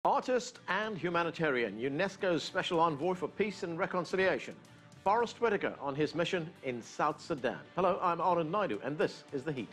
Artist and humanitarian, UNESCO's Special Envoy for Peace and Reconciliation, Forest Whitaker on his mission in South Sudan. Hello, I'm Arun Naidu, and this is The Heat.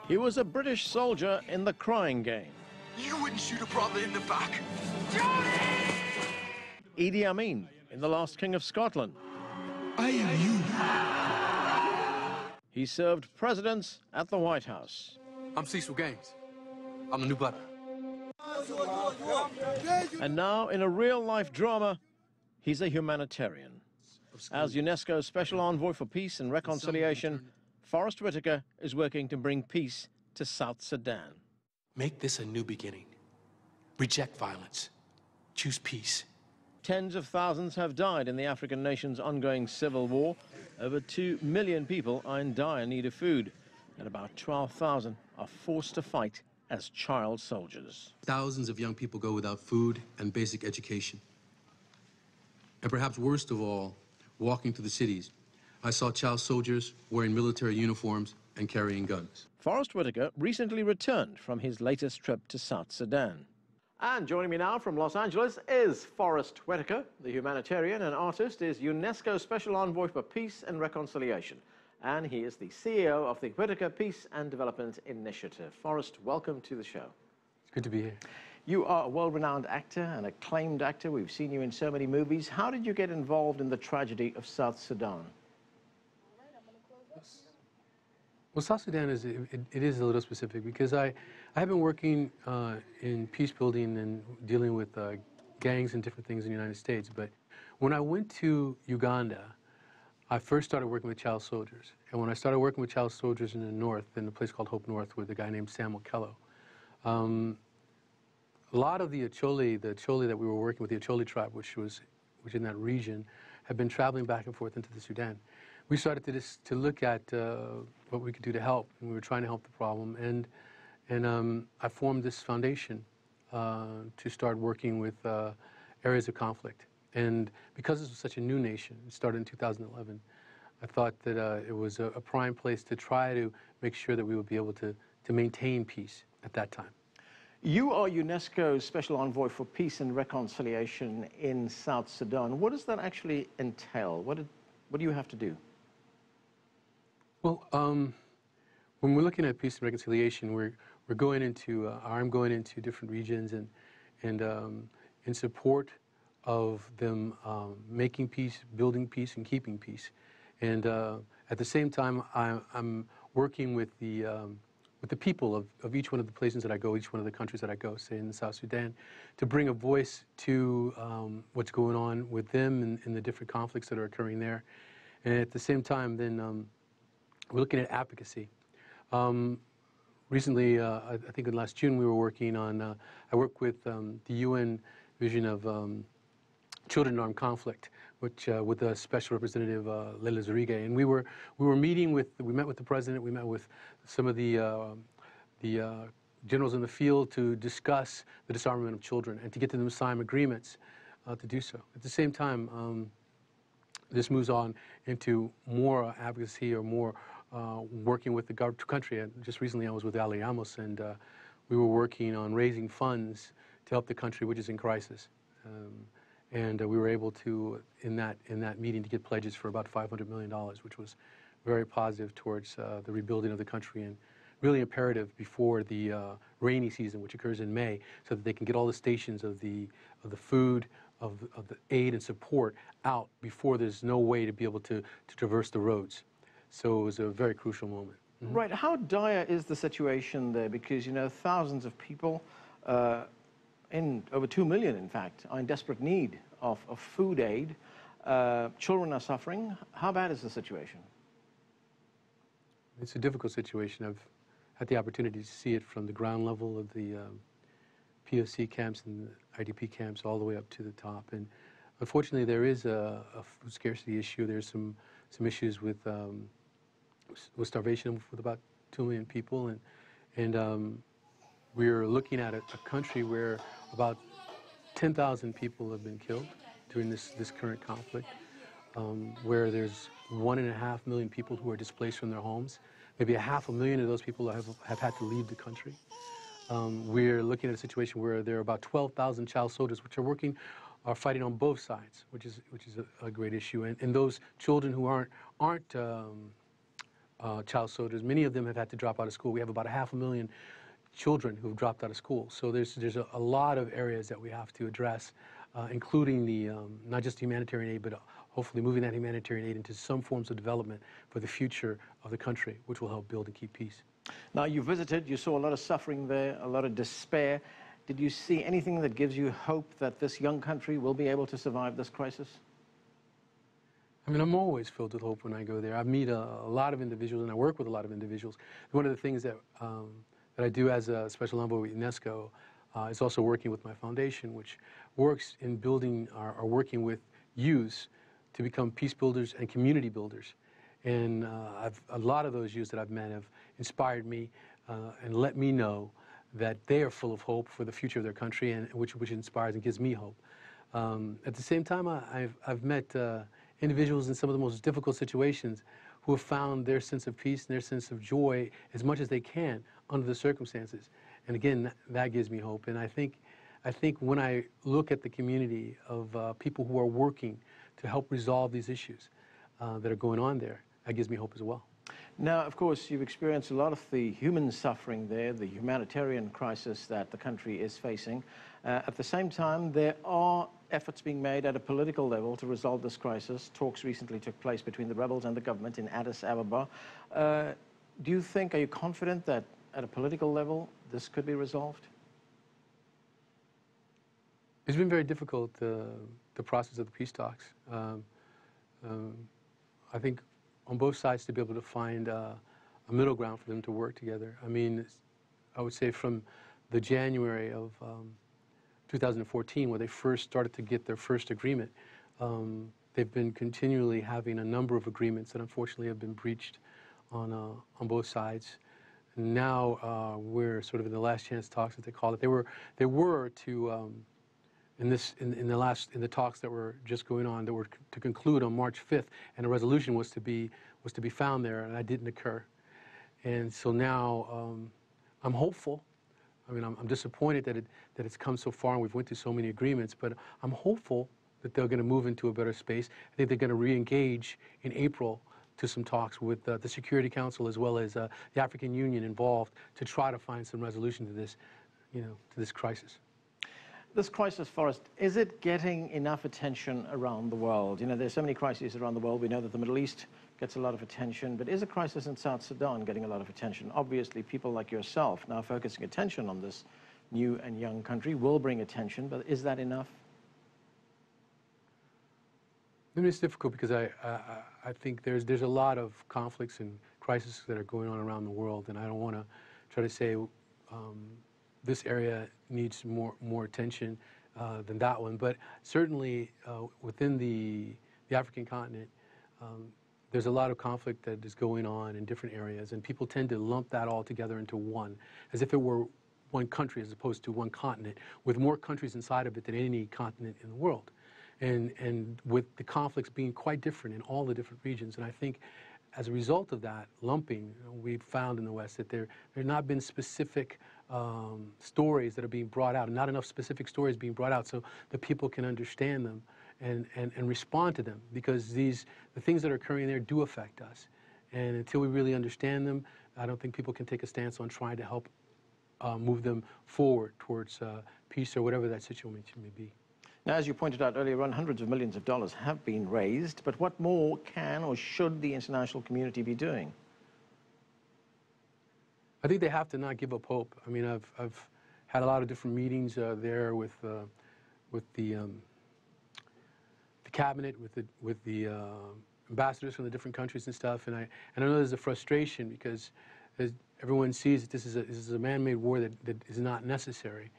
He was a British soldier in the crying game. You wouldn't shoot a brother in the back. Idi Amin in The Last King of Scotland. I am you. He served presidents at the White House. I'm Cecil Gaines. I'm the new butter. And now, in a real-life drama, he's a humanitarian. As UNESCO's Special Envoy for Peace and Reconciliation, Forest Whitaker is working to bring peace to South Sudan. Make this a new beginning. Reject violence. Choose peace. Tens of thousands have died in the African nation's ongoing civil war. Over 2 million people are in dire need of food, and about 12,000 are forced to fight as child soldiers. Thousands of young people go without food and basic education. And perhaps worst of all, walking through the cities, I saw child soldiers wearing military uniforms and carrying guns. Forest Whitaker recently returned from his latest trip to South Sudan. And joining me now from Los Angeles is Forest Whitaker. The humanitarian and artist is UNESCO's Special Envoy for Peace and Reconciliation. And he is the CEO of the Whitaker Peace and Development Initiative. Forest, welcome to the show. It's good to be here. You are a world-renowned actor, an acclaimed actor. We've seen you in so many movies. How did you get involved in the tragedy of South Sudan? Well, South Sudan is a little specific because I have been working in peace building and dealing with gangs and different things in the United States. But when I went to Uganda, I first started working with child soldiers. And when I started working with child soldiers in the north, in a place called Hope North, with a guy named Sam Okello, a lot of the Acholi that we were working with, the Acholi tribe, which in that region, had been traveling back and forth into the Sudan. We started to look at what we could do to help, and we were trying to help the problem. And I formed this foundation to start working with areas of conflict. And because this was such a new nation, it started in 2011, I thought that it was a prime place to try to make sure that we would be able to maintain peace at that time. You are UNESCO's Special Envoy for Peace and Reconciliation in South Sudan. What does that actually entail? What do you have to do? Well, when we're looking at peace and reconciliation, I'm going into different regions and in support of them making peace, building peace, and keeping peace. And at the same time, I'm working with the people of each one of the places that I go, each one of the countries that I go, say in South Sudan, to bring a voice to what's going on with them and the different conflicts that are occurring there. And at the same time, then we're looking at advocacy. Recently, I think in last June, we were working on, I worked with the UN vision of children in armed conflict, which with the special representative Leila Zuriga, and we met with the president, we met with some of the generals in the field to discuss the disarmament of children and to get them to sign agreements to do so. At the same time, this moves on into more advocacy or more working with the country. And just recently I was with Ali Amos, and we were working on raising funds to help the country, which is in crisis. And we were able to, in that meeting, to get pledges for about $500 million, which was very positive towards the rebuilding of the country, and really imperative before the rainy season, which occurs in May, so that they can get all the stations of the food, of the aid and support out before there's no way to be able to traverse the roads. So it was a very crucial moment. Mm-hmm. Right. How dire is the situation there? Because, thousands of people, over 2 million, in fact, are in desperate need of food aid. Children are suffering. How bad is the situation? It's a difficult situation. I've had the opportunity to see it from the ground level of the POC camps and IDP camps all the way up to the top. And unfortunately, there is a food scarcity issue. There's some issues with starvation with about 2 million people, and we're looking at a country where about 10,000 people have been killed during this current conflict, where there's 1.5 million people who are displaced from their homes. Maybe 500,000 of those people have had to leave the country. We're looking at a situation where there are about 12,000 child soldiers which are fighting on both sides, which is a great issue. And those children who aren't child soldiers, many of them have had to drop out of school. We have about 500,000 children who've dropped out of school. So there's a lot of areas that we have to address, including the not just humanitarian aid, but hopefully moving that humanitarian aid into some forms of development for the future of the country, which will help build and keep peace. Now, you visited, you saw a lot of suffering there, a lot of despair. Did you see anything that gives you hope that this young country will be able to survive this crisis? I mean, I'm always filled with hope when I go there. I meet a lot of individuals, and I work with a lot of individuals. One of the things that I do as a special envoy with UNESCO is also working with my foundation, which works in building or working with youths to become peace builders and community builders. And a lot of those youths that I've met have inspired me and let me know that they are full of hope for the future of their country, and which inspires and gives me hope. At the same time, I've met individuals in some of the most difficult situations who have found their sense of peace and their sense of joy as much as they can under the circumstances. And again, that gives me hope. And I think when I look at the community of people who are working to help resolve these issues that are going on there, that gives me hope as well. Now, of course, you've experienced a lot of the human suffering there, the humanitarian crisis that the country is facing. At the same time, there are efforts being made at a political level to resolve this crisis. Talks recently took place between the rebels and the government in Addis Ababa. Are you confident that at a political level this could be resolved? It's been very difficult, the process of the peace talks. I think on both sides to be able to find a middle ground for them to work together. I mean, I would say from the January of 2014, where they first started to get their first agreement, they've been continually having a number of agreements that unfortunately have been breached on both sides. And now we're sort of in the last chance talks, as they call it. They were to in the talks that were just going on, that were to conclude on March 5th, and a resolution was to be found there, and that didn't occur. And so now I'm hopeful. I mean, I'm disappointed that it's come so far and we've went through so many agreements, but I'm hopeful that they're going to move into a better space. I think they're going to re-engage in April to some talks with the Security Council as well as the African Union involved to try to find some resolution to this, to this crisis. This crisis, Forest, is it getting enough attention around the world? There's so many crises around the world. We know that the Middle East gets a lot of attention, but is a crisis in South Sudan getting a lot of attention? Obviously, people like yourself now focusing attention on this new and young country will bring attention, but is that enough? I mean, it's difficult because I think there's a lot of conflicts and crises that are going on around the world, and I don't want to try to say this area needs more attention than that one. But certainly within the African continent, there's a lot of conflict that is going on in different areas, and people tend to lump that all together into one, as if it were one country as opposed to one continent, with more countries inside of it than any continent in the world. And with the conflicts being quite different in all the different regions. And I think as a result of that lumping, we've found in the West that there have not been specific stories that are being brought out, and not enough specific stories being brought out so that people can understand them and respond to them, because the things that are occurring there do affect us. And until we really understand them, I don't think people can take a stance on trying to help move them forward towards peace or whatever that situation may be. Now, as you pointed out earlier on, hundreds of millions of dollars have been raised, but what more can or should the international community be doing? I think they have to not give up hope. I mean, I've had a lot of different meetings there with the cabinet, with the ambassadors from the different countries and stuff, and I know there's a frustration because everyone sees that this is a man-made war that is not necessary.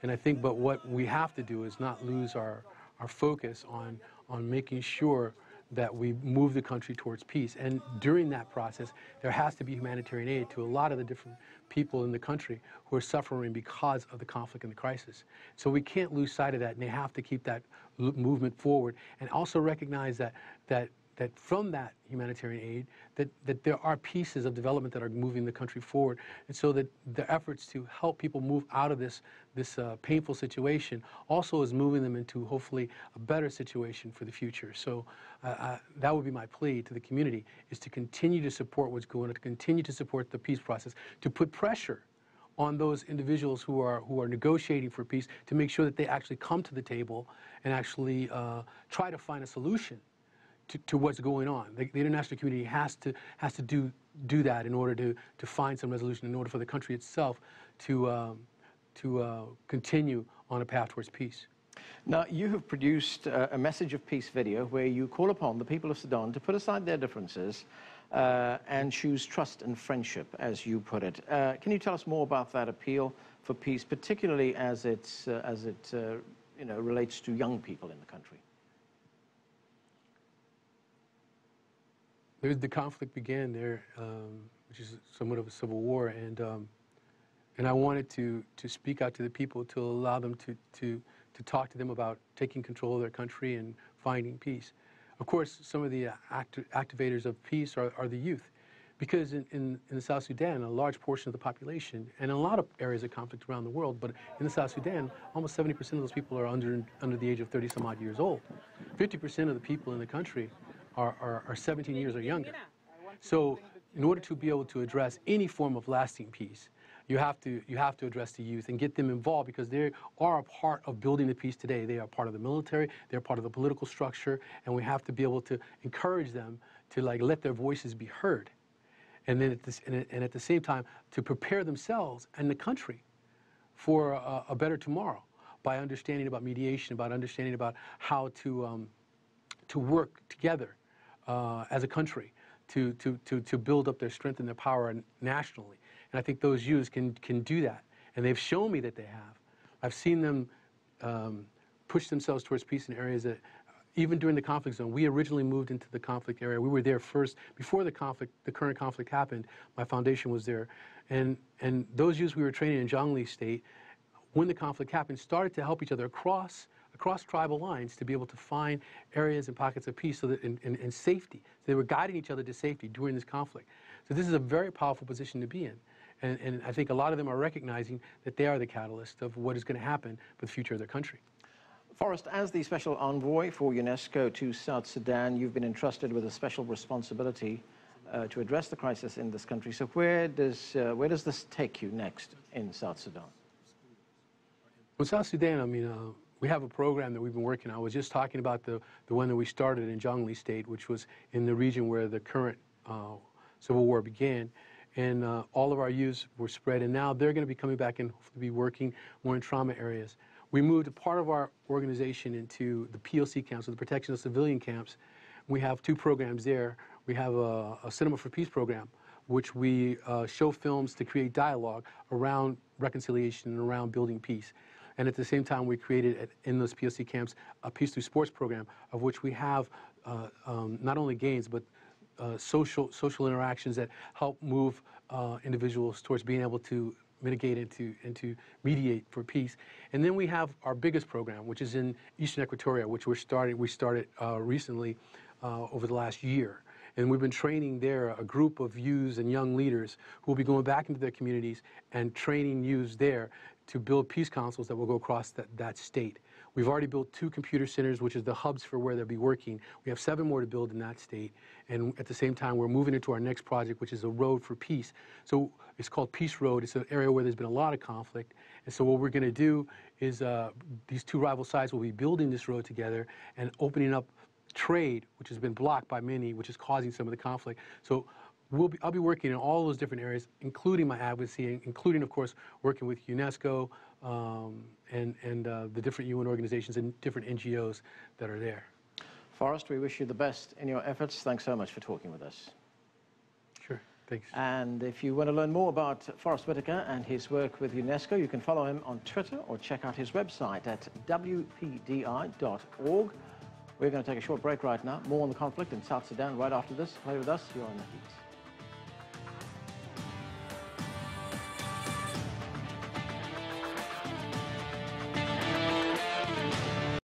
And I think, but what we have to do is not lose our focus on making sure that we move the country towards peace. And during that process, there has to be humanitarian aid to a lot of the different people in the country who are suffering because of the conflict and the crisis. So we can't lose sight of that, and they have to keep that movement forward, and also recognize that from that humanitarian aid, that there are pieces of development that are moving the country forward, and so that the efforts to help people move out of this painful situation also is moving them into hopefully a better situation for the future. So that would be my plea to the community, is to continue to support what's going on, to continue to support the peace process, to put pressure on those individuals who are negotiating for peace, to make sure that they actually come to the table and actually try to find a solution to what's going on. The international community has to do that in order to find some resolution, in order for the country itself to continue on a path towards peace. Now, you have produced a message of peace video where you call upon the people of Sudan to put aside their differences and choose trust and friendship, as you put it. Can you tell us more about that appeal for peace, particularly as it relates to young people in the country? The conflict began there, which is somewhat of a civil war, and I wanted to speak out to the people, to allow them to talk to them about taking control of their country and finding peace. Of course, some of the activators of peace are the youth, because in the South Sudan, a large portion of the population, and in a lot of areas of conflict around the world, but in the South Sudan, almost 70% of those people are under the age of 30-some-odd years old. 50% of the people in the country are 17 years or younger. So in order to be able to address any form of lasting peace, you have to address the youth and get them involved, because they are a part of building the peace today. They are part of the military, they're part of the political structure, and we have to be able to encourage them to let their voices be heard. And then at the same time, to prepare themselves and the country for a better tomorrow by understanding about mediation, about understanding about how to work together as a country to build up their strength and their power nationally. And I think those youths can do that. And they've shown me that they have. I've seen them push themselves towards peace in areas that, even during the conflict zone, we originally moved into the conflict area. We were there first. Before the current conflict happened, my foundation was there. And those youths we were training in Jonglei State, when the conflict happened, started to help each other across tribal lines to be able to find areas and pockets of peace and safety. So they were guiding each other to safety during this conflict. So this is a very powerful position to be in. And I think a lot of them are recognizing that they are the catalyst of what is going to happen for the future of their country. Forrest, as the special envoy for UNESCO to South Sudan, you've been entrusted with a special responsibility to address the crisis in this country. So where does this take you next in South Sudan? Well, South Sudan, I mean, we have a program that we've been working on. I was just talking about the one that we started in Jonglei State, which was in the region where the current civil war began. And all of our youths were spread, and now they're going to be coming back and hopefully be working more in trauma areas. We moved a part of our organization into the POC camps, so the Protection of Civilian Camps. We have two programs there. We have a Cinema for Peace program, which we show films to create dialogue around reconciliation and around building peace. And at the same time, we created in those POC camps a Peace Through Sports program, of which we have not only games, but social interactions that help move individuals towards being able to mitigate and to mediate for peace. And then we have our biggest program, which is in Eastern Equatoria, which we started recently over the last year. And we've been training there a group of youths and young leaders who will be going back into their communities and training youths there to build peace councils that will go across that state. We've already built 2 computer centers, which is the hubs for where they'll be working. We have 7 more to build in that state. And at the same time, we're moving into our next project, which is a road for peace. So it's called Peace Road. It's an area where there's been a lot of conflict. And so what we're going to do is these 2 rival sides will be building this road together and opening up trade, which has been blocked by many, which is causing some of the conflict. So I'll be working in all those different areas, including my advocacy, including, of course, working with UNESCO and the different UN organizations and different NGOs that are there. Forrest, we wish you the best in your efforts. Thanks so much for talking with us. Sure, thanks. And if you want to learn more about Forest Whitaker and his work with UNESCO, you can follow him on Twitter or check out his website at wpdi.org. We're going to take a short break right now. More on the conflict in South Sudan right after this. Play with us. You're on The Heat.